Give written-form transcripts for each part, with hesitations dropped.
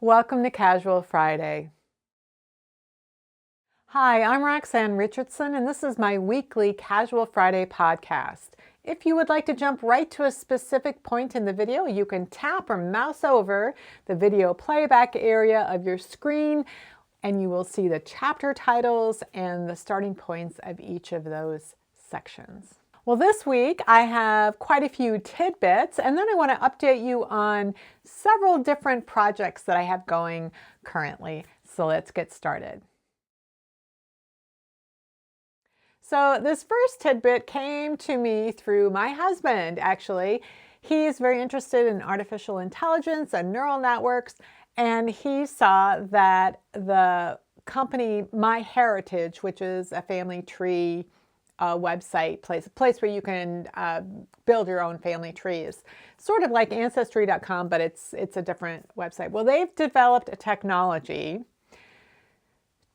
Welcome to Casual Friday. Hi, I'm Roxanne Richardson, and this is my weekly Casual Friday podcast. If you would like to jump right to a specific point in the video, you can tap or mouse over the video playback area of your screen, and you will see the chapter titles and the starting points of each of those sections. Well, this week I have quite a few tidbits, and then I want to update you on several different projects that I have going currently. So let's get started. So this first tidbit came to me through my husband, actually. He's very interested in artificial intelligence and neural networks, and he saw that the company MyHeritage, which is a family tree website, a place where you can build your own family trees. Sort of like Ancestry.com, but it's a different website. Well, they've developed a technology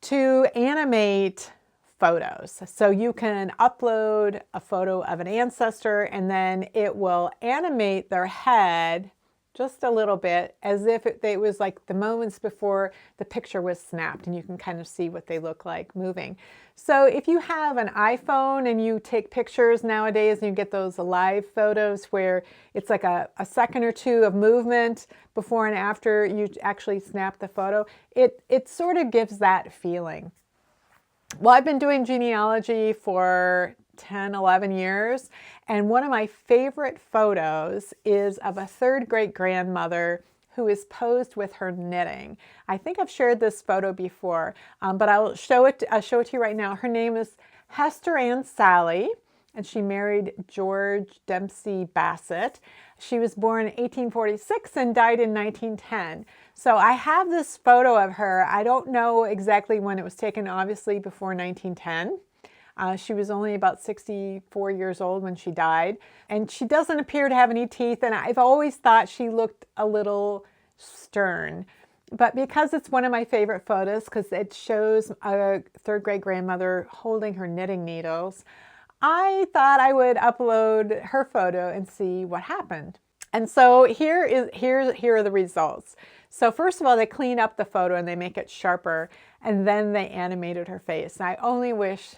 to animate photos. So you can upload a photo of an ancestor and then it will animate their head just a little bit as if it was like the moments before the picture was snapped, and you can kind of see what they look like moving. So if you have an iPhone and you take pictures nowadays and you get those live photos where it's like a second or two of movement before and after you actually snap the photo, it sort of gives that feeling. Well, I've been doing genealogy for 10, 11 years, and one of my favorite photos is of a third great grandmother who is posed with her knitting. I think I've shared this photo before, but I'll show it to you right now. Her name is Hester Ann Sally, and she married George Dempsey Bassett. She was born in 1846 and died in 1910. So I have this photo of her. I don't know exactly when it was taken, obviously before 1910. She was only about 64 years old when she died, and she doesn't appear to have any teeth, and I've always thought she looked a little stern. But because it's one of my favorite photos, because it shows a third great grandmother holding her knitting needles, I thought I would upload her photo and see what happened. And so here are the results. So first of all, they clean up the photo and they make it sharper, and then they animated her face. And I only wish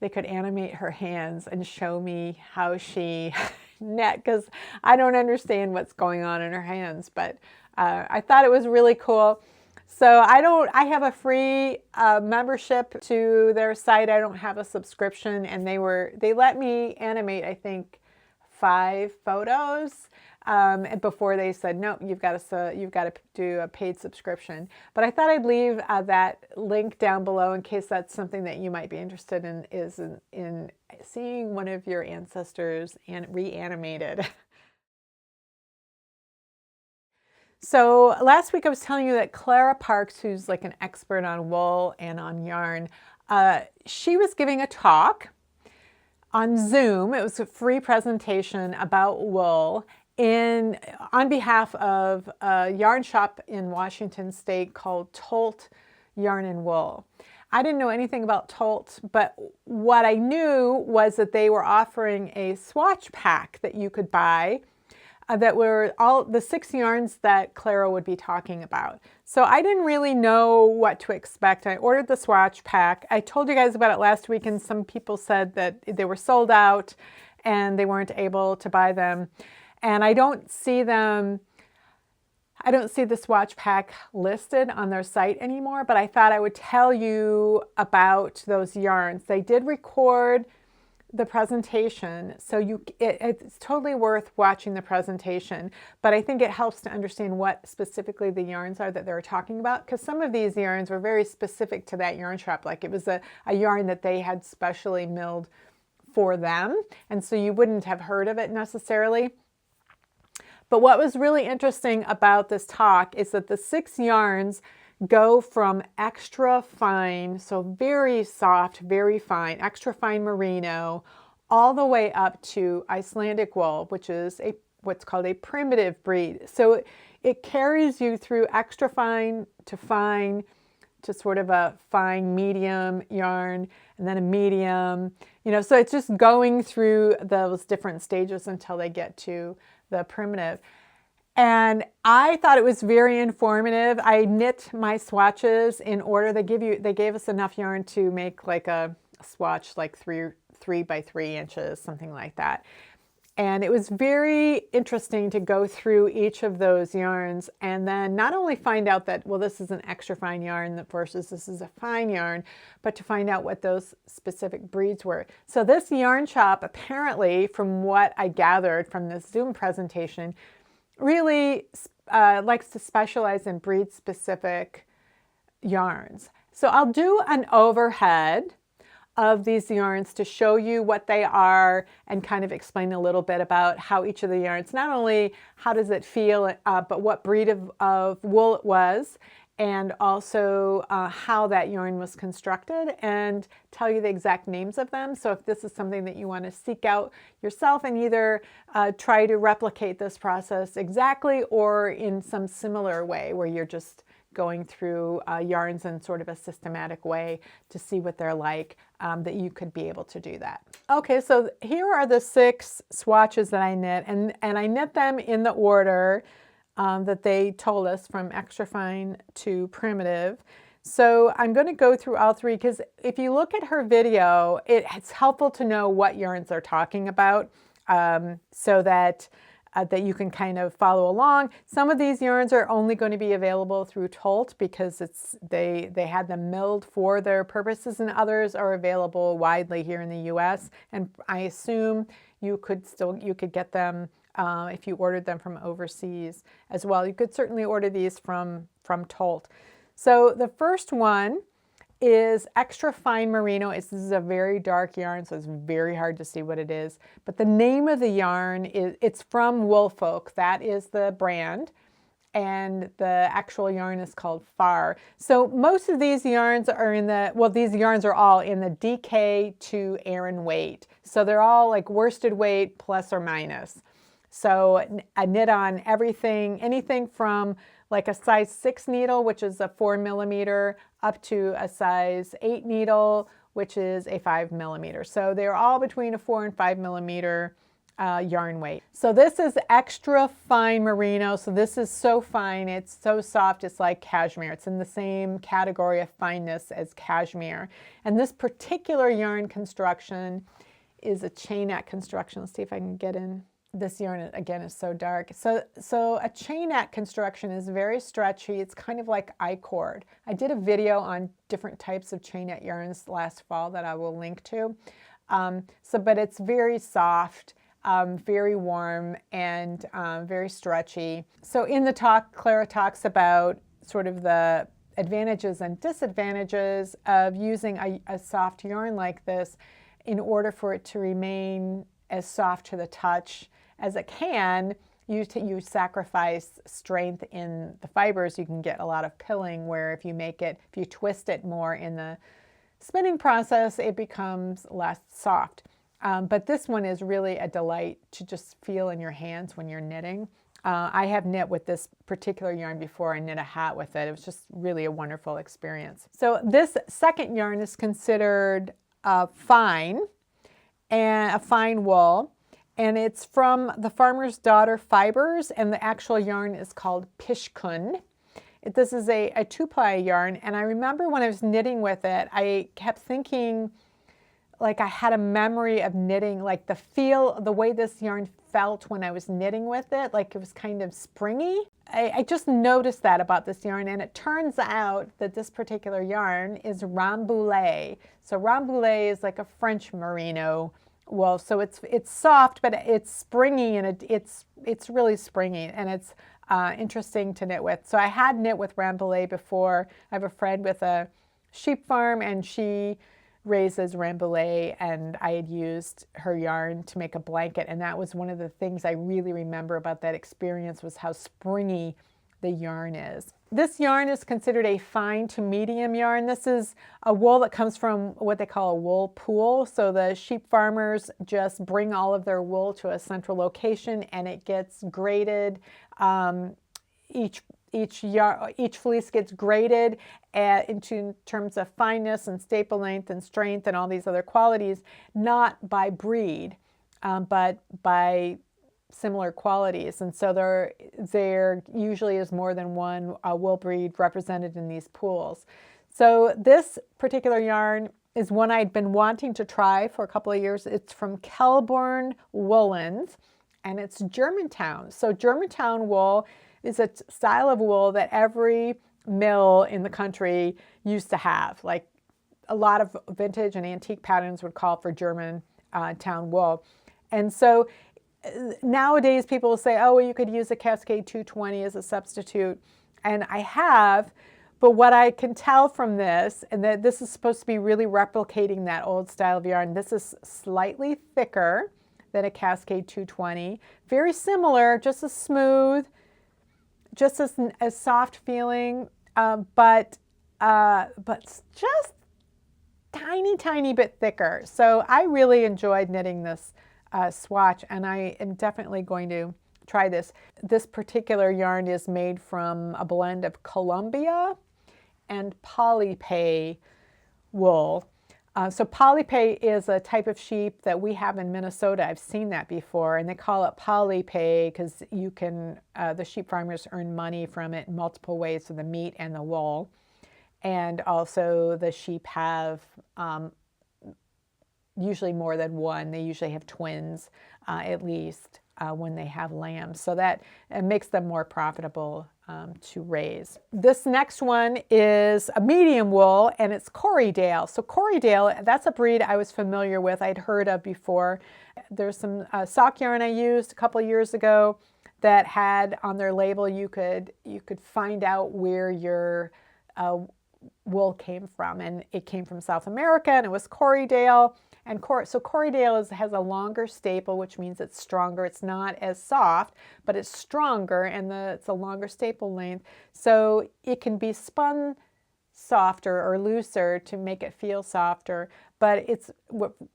they could animate her hands and show me how she knit, because I don't understand what's going on in her hands, but I thought it was really cool. So I have a free membership to their site. I don't have a subscription, and they let me animate, I think, 5 photos. And before they said, no, you've got to do a paid subscription. But I thought I'd leave that link down below in case that's something that you might be interested in, is in seeing one of your ancestors reanimated. So last week I was telling you that Clara Parks, who's like an expert on wool and on yarn, she was giving a talk on Zoom. It was a free presentation about wool on behalf of a yarn shop in Washington State called Tolt Yarn and Wool. I didn't know anything about Tolt, but what I knew was that they were offering a swatch pack that you could buy that were all the 6 yarns that Clara would be talking about. So I didn't really know what to expect. I ordered the swatch pack. I told you guys about it last week, and some people said that they were sold out and they weren't able to buy them. And I don't see the swatch pack listed on their site anymore, but I thought I would tell you about those yarns. They did record the presentation, so it's totally worth watching the presentation, but I think it helps to understand what specifically the yarns are that they're talking about, because some of these yarns were very specific to that yarn shop. Like it was a yarn that they had specially milled for them, and so you wouldn't have heard of it necessarily. But what was really interesting about this talk is that the 6 yarns go from extra fine, so very soft, very fine, extra fine merino, all the way up to Icelandic wool, which is what's called a primitive breed. So it carries you through extra fine to sort of a fine medium yarn, and then a medium, so it's just going through those different stages until they get to the primitive. And I thought it was very informative. I knit my swatches in order. They gave us enough yarn to make like a swatch, like three by 3 inches, something like that. And it was very interesting to go through each of those yarns and then not only find out that, well, this is an extra fine yarn versus this is a fine yarn, but to find out what those specific breeds were. So this yarn shop, apparently, from what I gathered from this Zoom presentation, really likes to specialize in breed-specific yarns. So I'll do an overhead of these yarns to show you what they are and kind of explain a little bit about how each of the yarns, not only how does it feel, but what breed of wool it was, and also how that yarn was constructed, and tell you the exact names of them. So if this is something that you want to seek out yourself and either try to replicate this process exactly or in some similar way where you're just going through yarns in sort of a systematic way to see what they're like, that you could be able to do that. Okay, so here are the 6 swatches that I knit, and I knit them in the order that they told us, from extra fine to primitive. So I'm going to go through all 3 because if you look at her video, it's helpful to know what yarns they're talking about, so that you can kind of follow along. Some of these yarns are only going to be available through Tolt because they had them milled for their purposes, and others are available widely here in the US. And I assume you could get them if you ordered them from overseas as well. You could certainly order these from Tolt. So the first one is extra fine merino. This is a very dark yarn, so it's very hard to see what it is. But the name of the yarn it's from Woolfolk. That is the brand. And the actual yarn is called Får. So most of these yarns are these yarns are all in the DK to Aran weight. So they're all like worsted weight plus or minus. So I knit on anything from like a size 6 needle, which is a 4 millimeter, up to a size 8 needle, which is a 5 millimeter. So they're all between a 4 and 5 millimeter yarn weight. So this is extra fine merino. So this is so fine, it's so soft, it's like cashmere. It's in the same category of fineness as cashmere. And this particular yarn construction is a chainette construction. Let's see if I can get in. This yarn, again, is so dark. So a chainette construction is very stretchy. It's kind of like I-cord. I did a video on different types of chainette yarns last fall that I will link to. But it's very soft, very warm, and very stretchy. So in the talk, Clara talks about sort of the advantages and disadvantages of using a soft yarn like this in order for it to remain as soft to the touch as it can. You sacrifice strength in the fibers. You can get a lot of pilling, where if you twist it more in the spinning process, it becomes less soft. But this one is really a delight to just feel in your hands when you're knitting. I have knit with this particular yarn before. I knit a hat with it. It was just really a wonderful experience. So this second yarn is considered fine, and a fine wool. And it's from the Farmer's Daughter Fibers, and the actual yarn is called Pishkun. This is a 2-ply yarn, and I remember when I was knitting with it, I kept thinking, like I had a memory of knitting, like the way this yarn felt when I was knitting with it, like it was kind of springy. I just noticed that about this yarn, and it turns out that this particular yarn is Rambouillet. So Rambouillet is like a French merino wool, so it's soft, but it's springy, and it's really springy, and it's interesting to knit with. So I had knit with Rambouillet before. I have a friend with a sheep farm, and she raises Rambouillet, and I had used her yarn to make a blanket, and that was one of the things I really remember about that experience, was how springy the yarn is. This yarn is considered a fine to medium yarn. This is a wool that comes from what they call a wool pool. So the sheep farmers just bring all of their wool to a central location, and it gets graded. Each fleece gets graded in terms of fineness and staple length and strength and all these other qualities, not by breed, but by similar qualities. And so there usually is more than one wool breed represented in these pools. So this particular yarn is one I'd been wanting to try for a couple of years. It's from Kelbourne Woolens, and it's Germantown. So Germantown wool is a style of wool that every mill in the country used to have. Like a lot of vintage and antique patterns would call for Germantown wool. And so nowadays people will say, oh, well, you could use a Cascade 220 as a substitute. And I have, but what I can tell from this, and that this is supposed to be really replicating that old style of yarn, this is slightly thicker than a Cascade 220. Very similar, just as smooth, just as soft feeling, but just tiny bit thicker. So I really enjoyed knitting this swatch, and I am definitely going to try this. This particular yarn is made from a blend of Columbia and Polypay wool. So Polypay is a type of sheep that we have in Minnesota. I've seen that before, and they call it Polypay because you can, the sheep farmers earn money from it in multiple ways, so the meat and the wool. And also the sheep have usually more than one. They usually have twins at least when they have lambs. So that makes them more profitable to raise. This next one is a medium wool, and it's Corriedale. So Corriedale, that's a breed I was familiar with, I'd heard of before. There's some sock yarn I used a couple years ago that had on their label you could find out where your wool came from, and it came from South America, and it was Corriedale. And so Corriedale has a longer staple, which means it's stronger. It's not as soft, but it's stronger, and it's a longer staple length. So it can be spun softer or looser to make it feel softer. But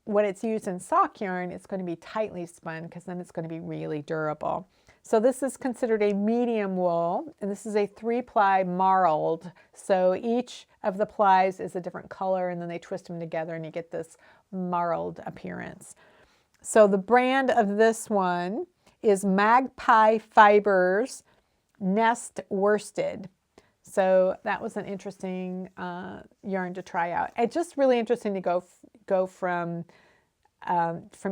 when it's used in sock yarn, it's going to be tightly spun because then it's going to be really durable. So this is considered a medium wool, and this is a 3-ply marled. So each of the plies is a different color, and then they twist them together and you get this marled appearance. So the brand of this one is Magpie Fibers Nest Worsted. So that was an interesting yarn to try out. It's just really interesting to go from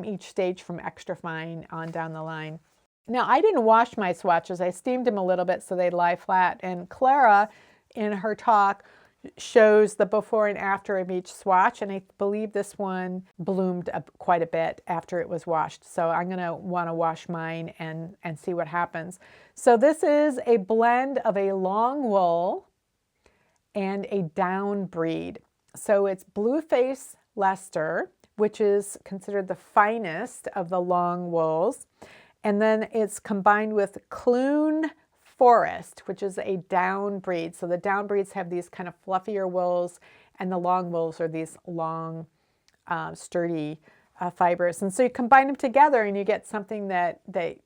each stage, from extra fine on down the line. Now, I didn't wash my swatches. I steamed them a little bit so they'd lie flat. And Clara, in her talk, shows the before and after of each swatch. And I believe this one bloomed quite a bit after it was washed. So I'm going to want to wash mine and see what happens. So this is a blend of a long wool and a down breed. So it's Blueface Leicester, which is considered the finest of the long wools. And then it's combined with Clune Forest, which is a down breed. So the down breeds have these kind of fluffier wools, and the long wools are these long, sturdy fibers. And so you combine them together and you get something that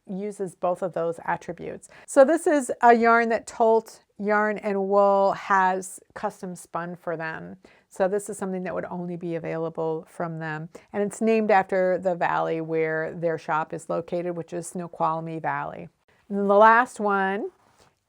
uses both of those attributes. So this is a yarn that Tolt Yarn and Wool has custom spun for them. So this is something that would only be available from them. And it's named after the valley where their shop is located, which is Snoqualmie Valley. And then the last one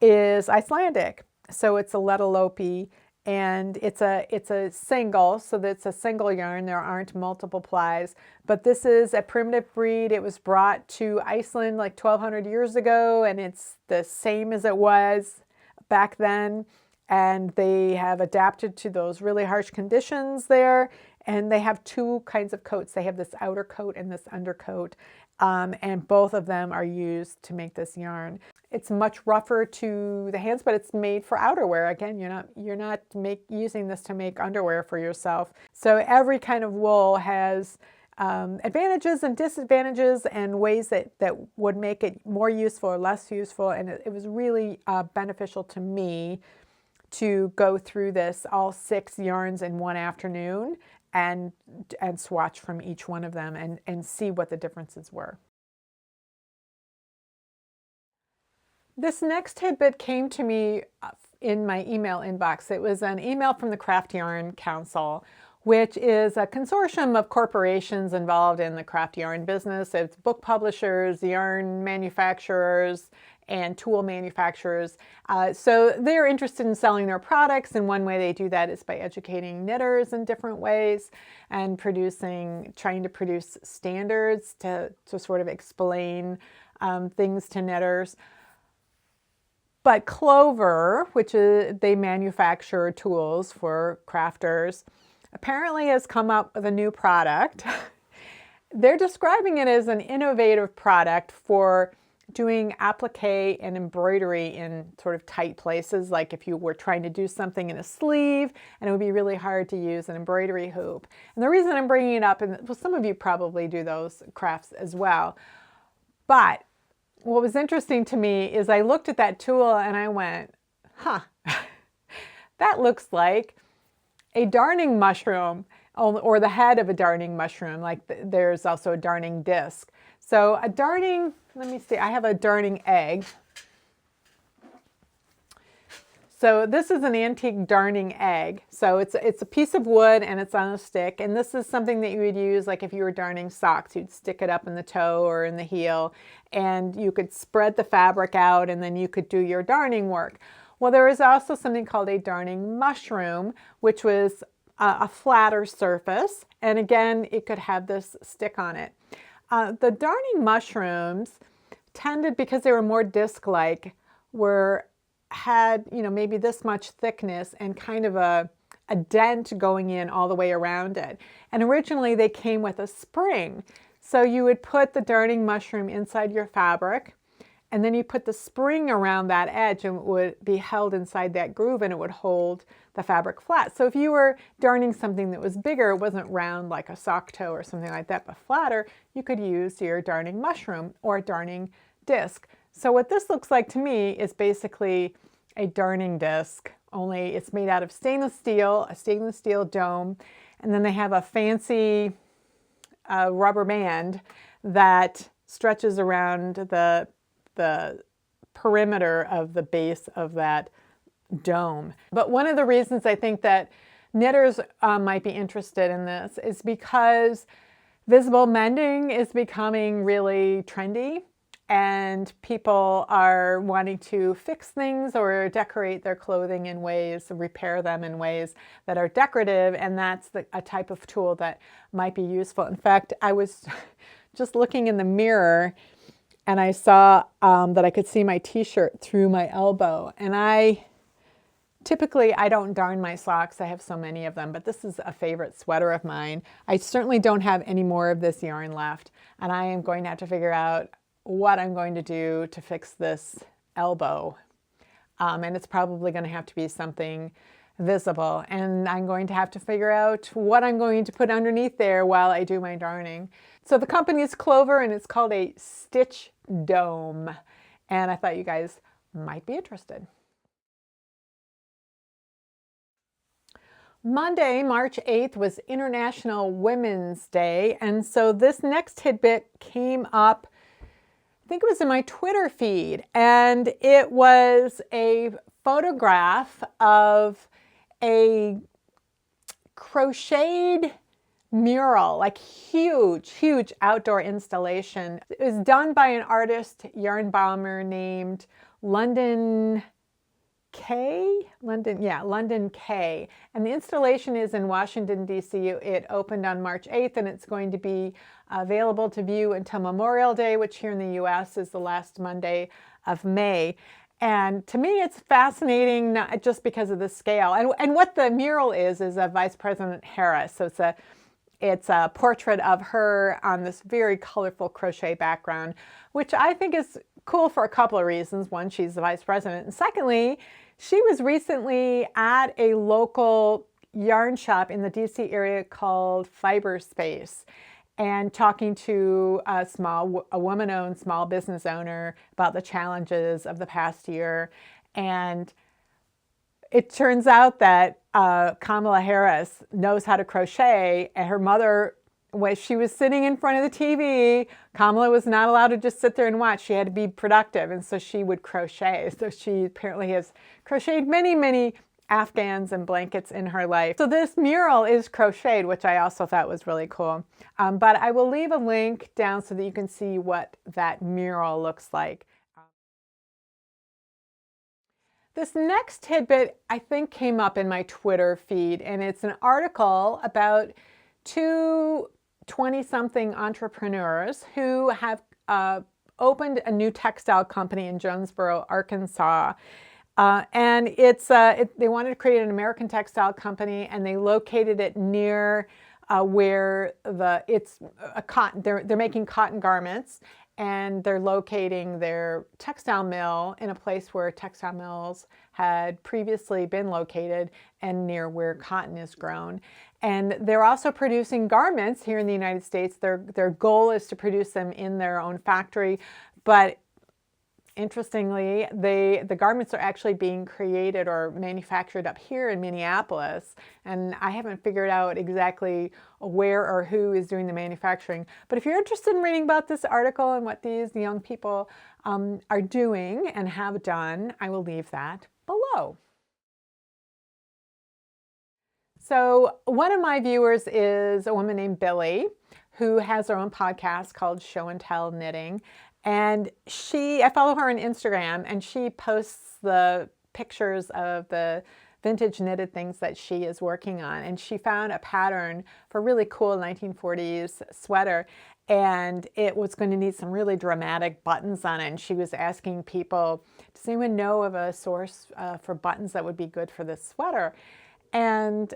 is Icelandic. So it's a Lettlopi, and it's a single, so that's a single yarn. There aren't multiple plies, but this is a primitive breed. It was brought to Iceland like 1,200 years ago, and it's the same as it was back then. And they have adapted to those really harsh conditions there. And they have two kinds of coats. They have this outer coat and this undercoat. And both of them are used to make this yarn. It's much rougher to the hands, but it's made for outerwear. Again, you're not using this to make underwear for yourself. So every kind of wool has advantages and disadvantages and ways that would make it more useful or less useful. And it was really beneficial to me to go through this, all 6 yarns in one afternoon, and swatch from each one of them and see what the differences were. This next tidbit came to me in my email inbox. It was an email from the Craft Yarn Council which is a consortium of corporations involved in the craft yarn business. It's book publishers, yarn manufacturers, and tool manufacturers. So they're interested in selling their products, and one way they do that is by educating knitters in different ways and trying to produce standards to sort of explain things to knitters. But Clover, which is, they manufacture tools for crafters, apparently has come up with a new product. They're describing it as an innovative product for doing applique and embroidery in sort of tight places, like if you were trying to do something in a sleeve and it would be really hard to use an embroidery hoop. And the reason I'm bringing it up, and well, some of you probably do those crafts as well, but what was interesting to me is I looked at that tool and I went, huh, that looks like a darning mushroom, or the head of a darning mushroom. Like there's also a darning disc. So a darning, let me see, I have a darning egg. So this is an antique darning egg. So it's a piece of wood and it's on a stick. And this is something that you would use like if you were darning socks. You'd stick it up in the toe or in the heel and you could spread the fabric out and then you could do your darning work. Well, there is also something called a darning mushroom, which was a flatter surface. And again, it could have this stick on it. The darning mushrooms tended, because they were more disc-like, had, you know, maybe this much thickness and kind of a dent going in all the way around it. And originally they came with a spring. So you would put the darning mushroom inside your fabric, and then you put the spring around that edge and it would be held inside that groove and it would hold the fabric flat. So if you were darning something that was bigger, it wasn't round like a sock toe or something like that, but flatter, you could use your darning mushroom or darning disc. So what this looks like to me is basically a darning disc, only it's made out of stainless steel, a stainless steel dome, and then they have a fancy rubber band that stretches around the perimeter of the base of that dome. But one of the reasons I think that knitters might be interested in this is because visible mending is becoming really trendy and people are wanting to fix things or decorate their clothing in ways, repair them in ways that are decorative, and that's a type of tool that might be useful. In fact, I was just looking in the mirror and I saw that I could see my t-shirt through my elbow. And typically I don't darn my socks. I have so many of them, but this is a favorite sweater of mine. I certainly don't have any more of this yarn left. And I am going to have to figure out what I'm going to do to fix this elbow. And it's probably going to have to be something visible. And I'm going to have to figure out what I'm going to put underneath there while I do my darning. So the company is Clover and it's called a stitch dome. And I thought you guys might be interested. Monday, March 8th was International Women's Day. And so this next tidbit came up, I think it was in my Twitter feed, and it was a photograph of a crocheted mural, like huge outdoor installation. It was done by an artist, yarn bomber named London K. And the installation is in Washington, D.C. It opened on March 8th and it's going to be available to view until Memorial Day, which here in the U.S. is the last Monday of May. And to me, it's fascinating, not just because of the scale. And what the mural is a Vice President Harris. So it's a portrait of her on this very colorful crochet background, which I think is cool for a couple of reasons. One, she's the vice president. And secondly, she was recently at a local yarn shop in the DC area called Fiber Space and talking to a woman-owned small business owner about the challenges of the past year. And it turns out that Kamala Harris knows how to crochet, and her mother, when she was sitting in front of the TV, Kamala was not allowed to just sit there and watch. She had to be productive, and so she would crochet. So she apparently has crocheted many afghans and blankets in her life. So this mural is crocheted, which I also thought was really cool. But I will leave a link down so that you can see what that mural looks like. This next tidbit, I think, came up in my Twitter feed, and it's an article about two 20-something entrepreneurs who have opened a new textile company in Jonesboro, Arkansas. And they wanted to create an American textile company, and they located it near where they're making cotton garments, and they're locating their textile mill in a place where textile mills had previously been located and near where cotton is grown. And they're also producing garments here in the United States. Their goal is to produce them in their own factory, but interestingly, the garments are actually being created or manufactured up here in Minneapolis, and I haven't figured out exactly where or who is doing the manufacturing. But if you're interested in reading about this article and what these young people are doing and have done, I will leave that below. So one of my viewers is a woman named Billy, who has her own podcast called Show and Tell Knitting. And I follow her on Instagram, and she posts the pictures of the vintage knitted things that she is working on. And she found a pattern for a really cool 1940s sweater, and it was going to need some really dramatic buttons on it. And she was asking people, does anyone know of a source for buttons that would be good for this sweater? And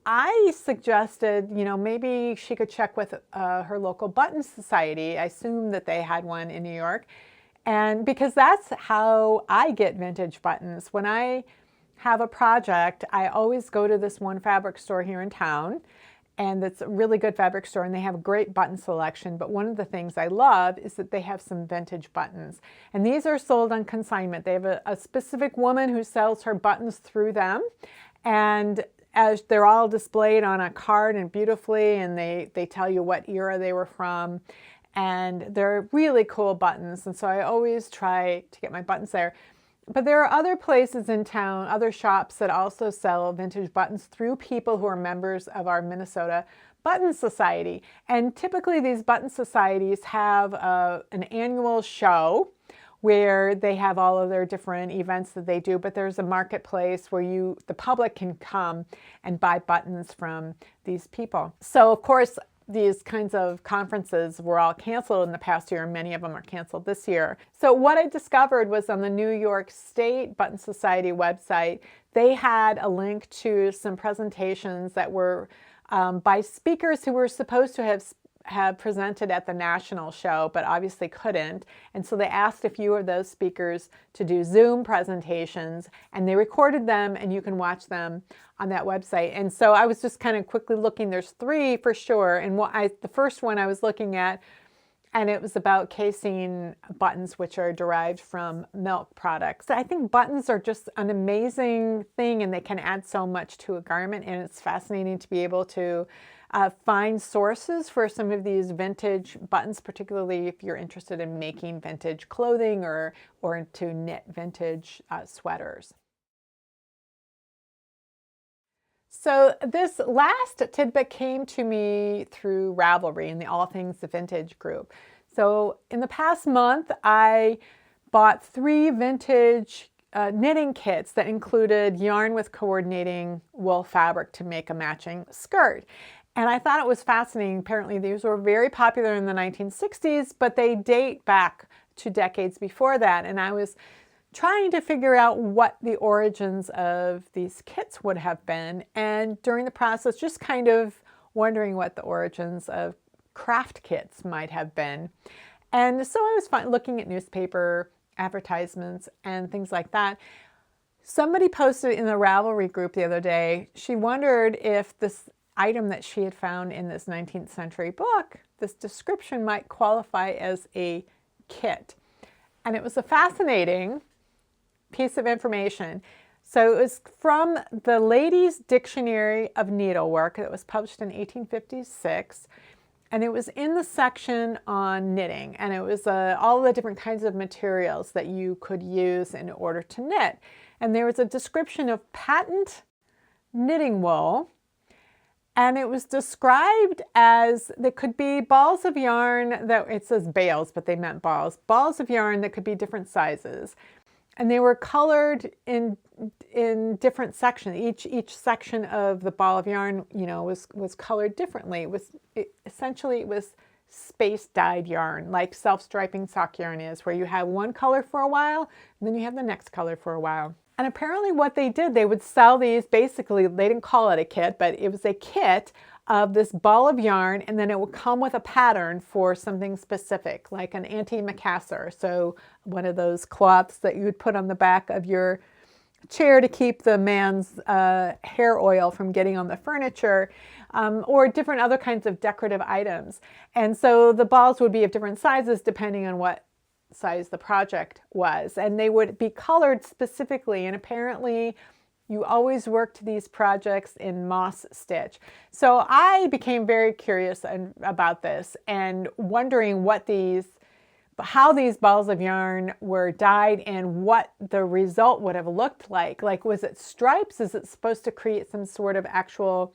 I suggested, maybe she could check with her local button society. I assume that they had one in New York. And because that's how I get vintage buttons. When I have a project, I always go to this one fabric store here in town, and it's a really good fabric store, and they have a great button selection. But one of the things I love is that they have some vintage buttons. And these are sold on consignment. They have a specific woman who sells her buttons through them. And as they're all displayed on a card and beautifully, and they tell you what era they were from, and they're really cool buttons. And so I always try to get my buttons there. But there are other places in town, other shops that also sell vintage buttons through people who are members of our Minnesota Button Society. And typically these button societies have an annual show where they have all of their different events that they do, but there's a marketplace where the public can come and buy buttons from these people. So of course, these kinds of conferences were all canceled in the past year, and many of them are canceled this year. So what I discovered was on the New York State Button Society website, they had a link to some presentations that were by speakers who were supposed to have presented at the national show, but obviously couldn't. And so they asked a few of those speakers to do Zoom presentations, and they recorded them, and you can watch them on that website. And so I was just kind of quickly looking. There's 3 for sure. And the first one I was looking at, and it was about casein buttons, which are derived from milk products. I think buttons are just an amazing thing, and they can add so much to a garment, and it's fascinating to be able to find sources for some of these vintage buttons, particularly if you're interested in making vintage clothing or to knit vintage sweaters. So this last tidbit came to me through Ravelry in the All Things Vintage group. So in the past month, I bought 3 vintage knitting kits that included yarn with coordinating wool fabric to make a matching skirt. And I thought it was fascinating. Apparently these were very popular in the 1960s, but they date back to decades before that. And I was trying to figure out what the origins of these kits would have been. And during the process, just kind of wondering what the origins of craft kits might have been. And so I was looking at newspaper advertisements and things like that. Somebody posted in the Ravelry group the other day, she wondered if this item that she had found in this 19th century book, this description might qualify as a kit. And it was a fascinating piece of information. So it was from the Ladies' Dictionary of Needlework that was published in 1856. And it was in the section on knitting. And it was all the different kinds of materials that you could use in order to knit. and there was a description of patent knitting wool. And it was described as there could be balls of yarn that, it says bales, but they meant balls of yarn that could be different sizes. And they were colored in different sections. Each section of the ball of yarn, was colored differently. Essentially it was space dyed yarn, like self-striping sock yarn is, where you have one color for a while, and then you have the next color for a while. And apparently what they did, they would sell these, basically, they didn't call it a kit, but it was a kit of this ball of yarn, and then it would come with a pattern for something specific, like an antimacassar. So one of those cloths that you would put on the back of your chair to keep the man's hair oil from getting on the furniture, or different other kinds of decorative items. And so the balls would be of different sizes depending on what size the project was, and they would be colored specifically, and apparently you always worked these projects in moss stitch. So I became very curious about this and wondering how these balls of yarn were dyed and what the result would have looked like. Like, was it stripes? Is it supposed to create some sort of actual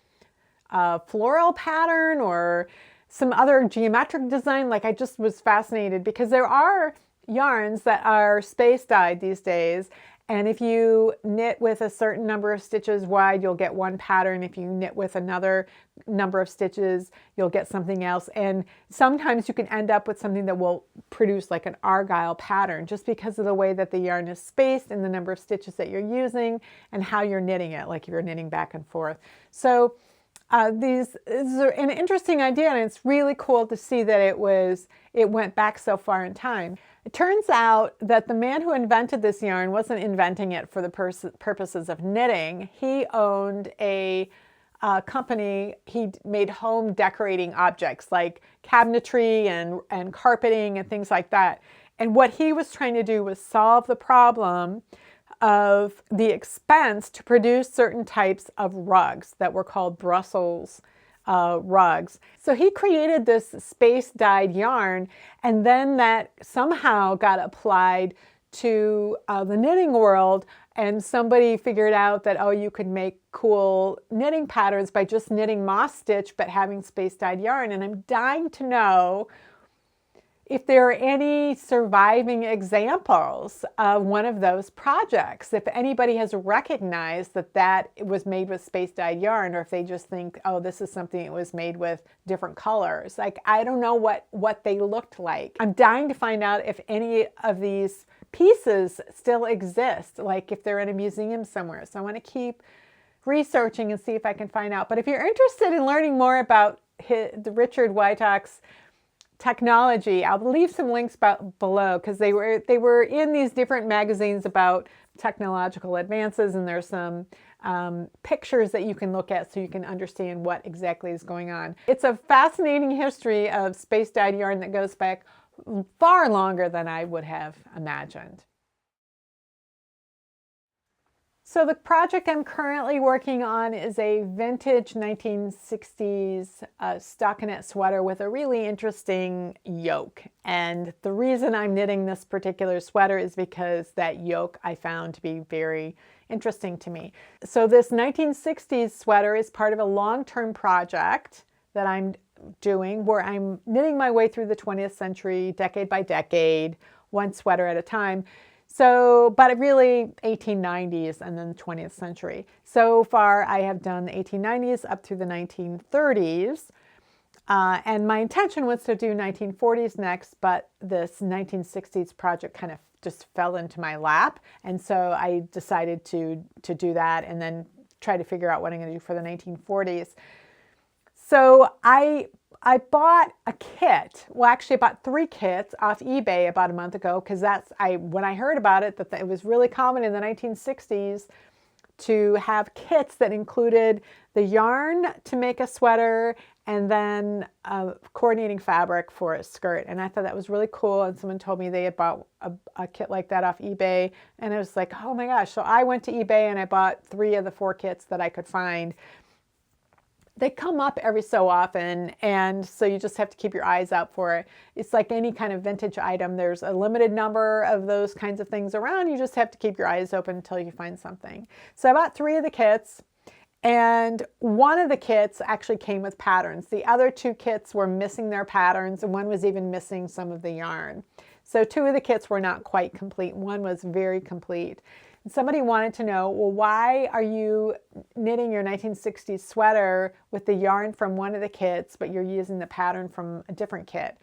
floral pattern or some other geometric design? Like, I just was fascinated because there are yarns that are space dyed these days, and if you knit with a certain number of stitches wide, you'll get one pattern. If you knit with another number of stitches, you'll get something else. And sometimes you can end up with something that will produce like an argyle pattern, just because of the way that the yarn is spaced and the number of stitches that you're using and how you're knitting it, like you're knitting back and forth. So this is an interesting idea, and it's really cool to see that it went back so far in time. It turns out that the man who invented this yarn wasn't inventing it for the purposes of knitting. He owned a company. He made home decorating objects like cabinetry and carpeting and things like that. And what he was trying to do was solve the problem of the expense to produce certain types of rugs that were called Brussels rugs. So he created this space dyed yarn, and then that somehow got applied to the knitting world, and somebody figured out that, oh, you could make cool knitting patterns by just knitting moss stitch but having space dyed yarn. And I'm dying to know if there are any surviving examples of one of those projects, if anybody has recognized that it was made with space dyed yarn, or if they just think, oh, this is something that was made with different colors. Like, I don't know what they looked like. I'm dying to find out if any of these pieces still exist, like if they're in a museum somewhere. So I want to keep researching and see if I can find out. But if you're interested in learning more about Richard Whytock's technology, I'll leave some links below, because they were in these different magazines about technological advances, and there's some pictures that you can look at so you can understand what exactly is going on. It's a fascinating history of space dyed yarn that goes back far longer than I would have imagined. So the project I'm currently working on is a vintage 1960s stockinette sweater with a really interesting yoke. And the reason I'm knitting this particular sweater is because that yoke I found to be very interesting to me. So this 1960s sweater is part of a long-term project that I'm doing, where I'm knitting my way through the 20th century, decade by decade, one sweater at a time. So, but really 1890s and then the 20th century. So far, I have done the 1890s up through the 1930s. And my intention was to do 1940s next, but this 1960s project kind of just fell into my lap. And so I decided to do that and then try to figure out what I'm going to do for the 1940s. So I bought a kit. Well, actually I bought 3 kits off eBay about a month ago, because when I heard about it, that it was really common in the 1960s to have kits that included the yarn to make a sweater and then coordinating fabric for a skirt. And I thought that was really cool. And someone told me they had bought a kit like that off eBay. And I was like, oh my gosh. So I went to eBay and I bought 3 of the 4 kits that I could find. they come up every so often, and so you just have to keep your eyes out for it. It's like any kind of vintage item. There's a limited number of those kinds of things around. You just have to keep your eyes open until you find something. So I bought 3 of the kits, and one of the kits actually came with patterns. The other 2 kits were missing their patterns, and one was even missing some of the yarn. So 2 of the kits were not quite complete. One was very complete. Somebody wanted to know, well, why are you knitting your 1960s sweater with the yarn from one of the kits, but you're using the pattern from a different kit?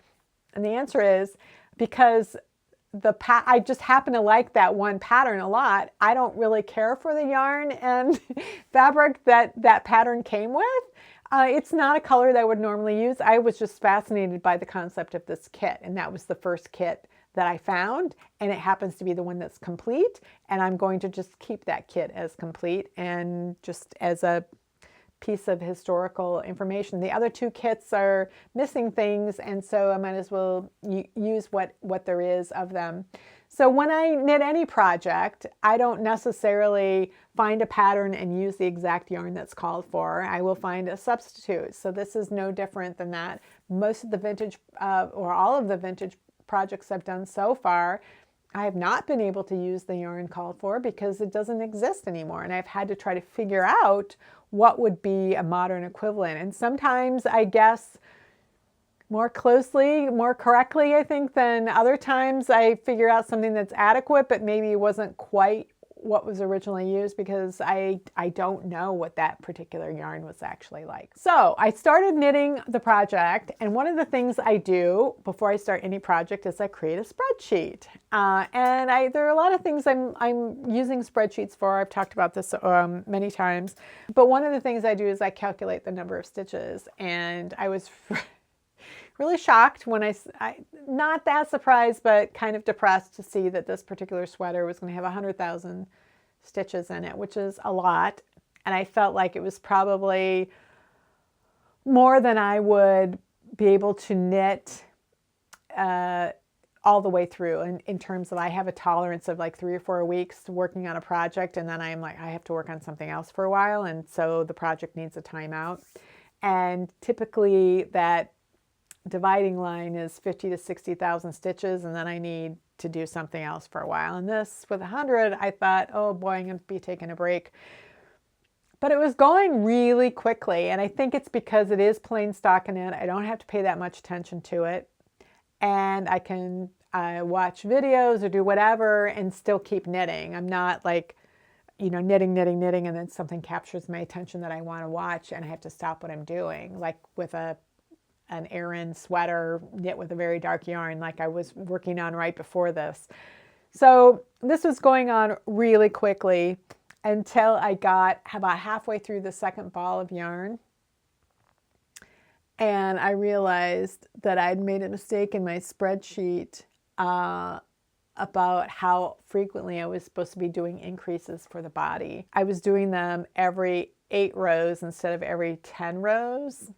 And the answer is because I just happen to like that one pattern a lot. I don't really care for the yarn and fabric that pattern came with. It's not a color that I would normally use. I was just fascinated by the concept of this kit, and that was the first kit that I found, and it happens to be the one that's complete, and I'm going to just keep that kit as complete and just as a piece of historical information. The other 2 kits are missing things, and so I might as well use what there is of them. So when I knit any project, I don't necessarily find a pattern and use the exact yarn that's called for. I will find a substitute. So this is no different than that. Most of the vintage, or all of the vintage projects I've done so far, I have not been able to use the yarn called for because it doesn't exist anymore, and I've had to try to figure out what would be a modern equivalent. And sometimes I guess more closely, more correctly, I think, than other times I figure out something that's adequate, but maybe it wasn't quite what was originally used because I don't know what that particular yarn was actually like. So I started knitting the project, and one of the things I do before I start any project is I create a spreadsheet. And there are a lot of things I'm using spreadsheets for. I've talked about this many times. But one of the things I do is I calculate the number of stitches, and I was really shocked when I not that surprised, but kind of depressed to see that this particular sweater was going to have 100,000 stitches in it, which is a lot. And I felt like it was probably more than I would be able to knit all the way through in terms of I have a tolerance of like 3 or 4 weeks working on a project, and then I'm like, I have to work on something else for a while, and so the project needs a timeout. And typically that dividing line is 50 to 60,000 stitches, and then I need to do something else for a while. And this with 100, I thought, oh boy, I'm going to be taking a break. But it was going really quickly, and I think it's because it is plain stockinette. I don't have to pay that much attention to it, and I can watch videos or do whatever and still keep knitting. I'm not like, knitting, and then something captures my attention that I want to watch and I have to stop what I'm doing, like with an Aran sweater knit with a very dark yarn like I was working on right before this. So this was going on really quickly until I got about halfway through the second ball of yarn, and I realized that I'd made a mistake in my spreadsheet about how frequently I was supposed to be doing increases for the body. I was doing them every 8 rows instead of every 10 rows.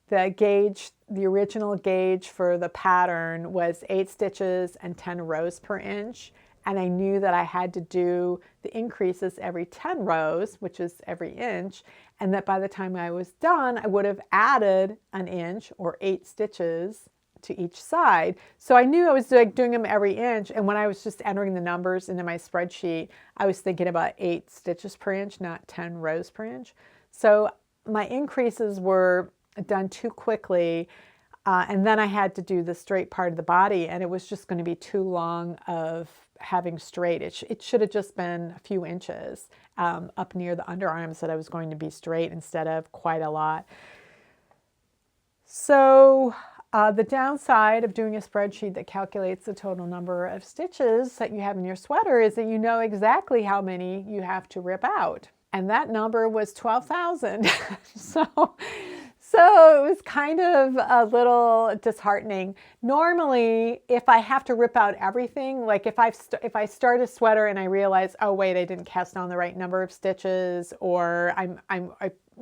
The original gauge for the pattern was 8 stitches and 10 rows per inch. And I knew that I had to do the increases every 10 rows, which is every inch. And that by the time I was done, I would have added an inch or 8 stitches to each side. So I knew I was doing them every inch. And when I was just entering the numbers into my spreadsheet, I was thinking about 8 stitches per inch, not 10 rows per inch. So my increases were done too quickly, and then I had to do the straight part of the body, and it was just going to be too long of having straight. It should have just been a few inches up near the underarms that I was going to be straight instead of quite a lot. So the downside of doing a spreadsheet that calculates the total number of stitches that you have in your sweater is that you know exactly how many you have to rip out. And that number was 12,000. So it was kind of a little disheartening. Normally, if I have to rip out everything, like if I start a sweater and I realize, oh wait, I didn't cast on the right number of stitches, or I'm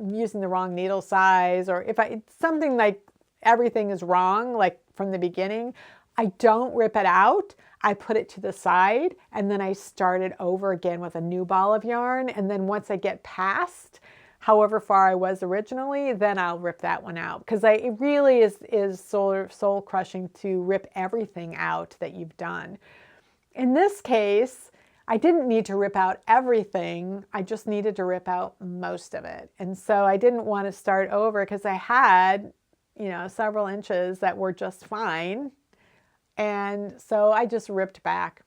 using the wrong needle size, or if something like everything is wrong, like from the beginning, I don't rip it out. I put it to the side, and then I start it over again with a new ball of yarn. And then once I get past however far I was originally, then I'll rip that one out. Because it really is soul crushing to rip everything out that you've done. In this case, I didn't need to rip out everything. I just needed to rip out most of it. And so I didn't want to start over because I had, several inches that were just fine. And so I just ripped back.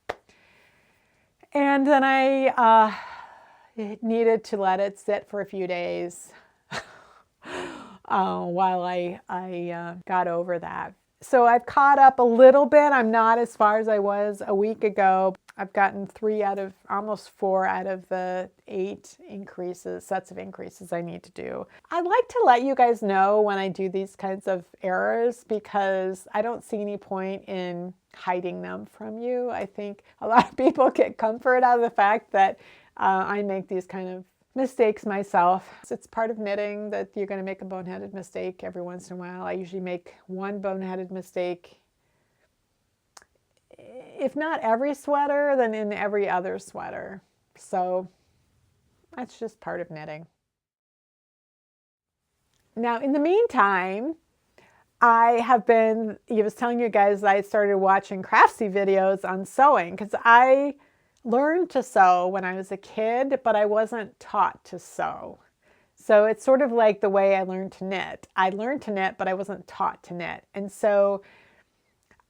And then I needed to let it sit for a few days while I got over that. So I've caught up a little bit. I'm not as far as I was a week ago. I've gotten almost 4 out of the 8 sets of increases I need to do. I like to let you guys know when I do these kinds of errors because I don't see any point in hiding them from you. I think a lot of people get comfort out of the fact that I make these kind of mistakes myself. It's part of knitting that you're going to make a boneheaded mistake every once in a while. I usually make one boneheaded mistake, if not every sweater, then in every other sweater. So that's just part of knitting. Now, in the meantime, I was telling you guys I started watching craftsy videos on sewing because I learned to sew when I was a kid, but I wasn't taught to sew. So it's sort of like the way I learned to knit. I learned to knit, but I wasn't taught to knit. And so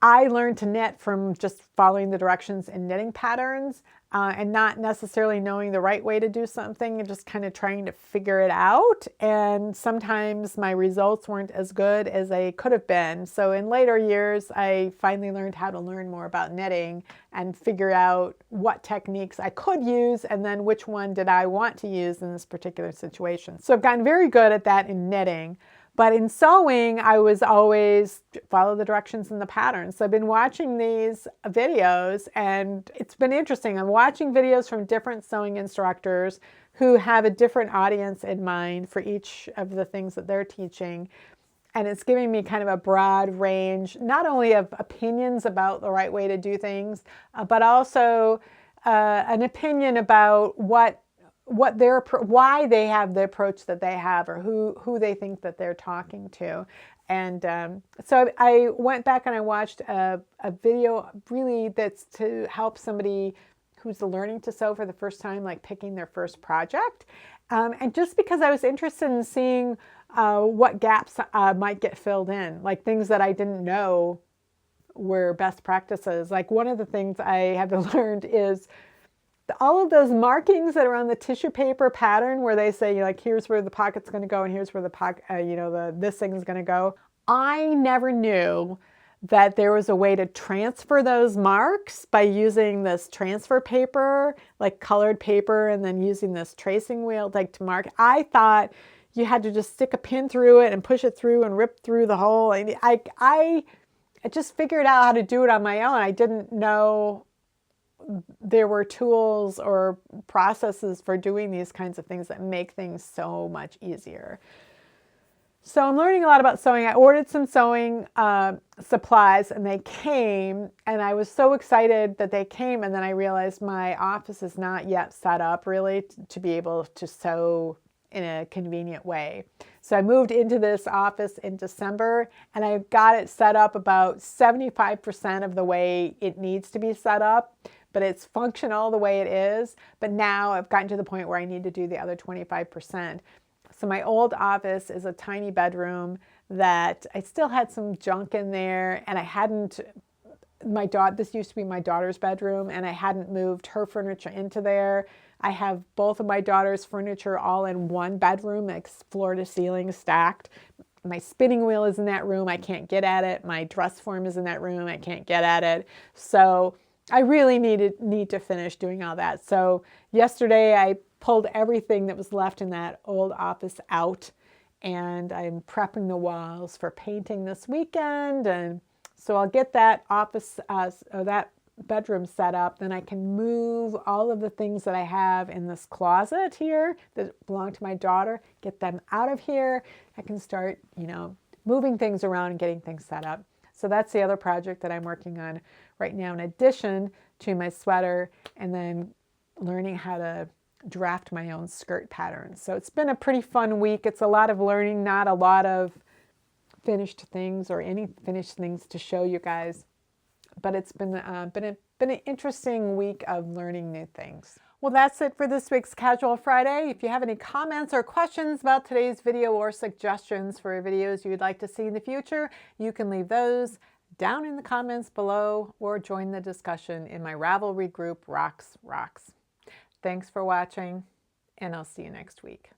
I learned to knit from just following the directions in knitting patterns and not necessarily knowing the right way to do something and just kind of trying to figure it out. And sometimes my results weren't as good as they could have been. So in later years, I finally learned how to learn more about knitting and figure out what techniques I could use and then which one did I want to use in this particular situation. So I've gotten very good at that in knitting. But in sewing, I was always follow the directions in the pattern. So I've been watching these videos and it's been interesting. I'm watching videos from different sewing instructors who have a different audience in mind for each of the things that they're teaching. And it's giving me kind of a broad range, not only of opinions about the right way to do things, but also an opinion about why they have the approach that they have or who they think that they're talking to. And so I went back and I watched a video really that's to help somebody who's learning to sew for the first time, like picking their first project. And just because I was interested in seeing what gaps might get filled in, like things that I didn't know were best practices. Like one of the things I had to learn is all of those markings that are on the tissue paper pattern where they say, like, here's where the pocket's going to go and here's where the pocket, this thing's going to go. I never knew that there was a way to transfer those marks by using this transfer paper, like colored paper, and then using this tracing wheel like to mark. I thought you had to just stick a pin through it and push it through and rip through the hole. And I just figured out how to do it on my own. I didn't know there were tools or processes for doing these kinds of things that make things so much easier. So I'm learning a lot about sewing. I ordered some sewing supplies and they came and I was so excited that they came, and then I realized my office is not yet set up really to be able to sew in a convenient way. So I moved into this office in December and I got it set up about 75% of the way it needs to be set up, but it's functional the way it is. But now I've gotten to the point where I need to do the other 25%. So my old office is a tiny bedroom that I still had some junk in there, and I hadn't, this used to be my daughter's bedroom, and I hadn't moved her furniture into there. I have both of my daughter's furniture all in one bedroom, like floor to ceiling stacked. My spinning wheel is in that room. I can't get at it. My dress form is in that room. I can't get at it. So I really need to finish doing all that. So yesterday I pulled everything that was left in that old office out, and I'm prepping the walls for painting this weekend. And so I'll get that office, or that bedroom set up, then I can move all of the things that I have in this closet here that belong to my daughter, get them out of here. I can start, moving things around and getting things set up. So that's the other project that I'm working on right now, in addition to my sweater, and then learning how to draft my own skirt patterns. So it's been a pretty fun week. It's a lot of learning, not a lot of finished things or any finished things to show you guys. But it's been an interesting week of learning new things. Well, that's it for this week's Casual Friday. If you have any comments or questions about today's video or suggestions for videos you'd like to see in the future, you can leave those down in the comments below or join the discussion in my Ravelry group, Rocks. Thanks for watching, and I'll see you next week.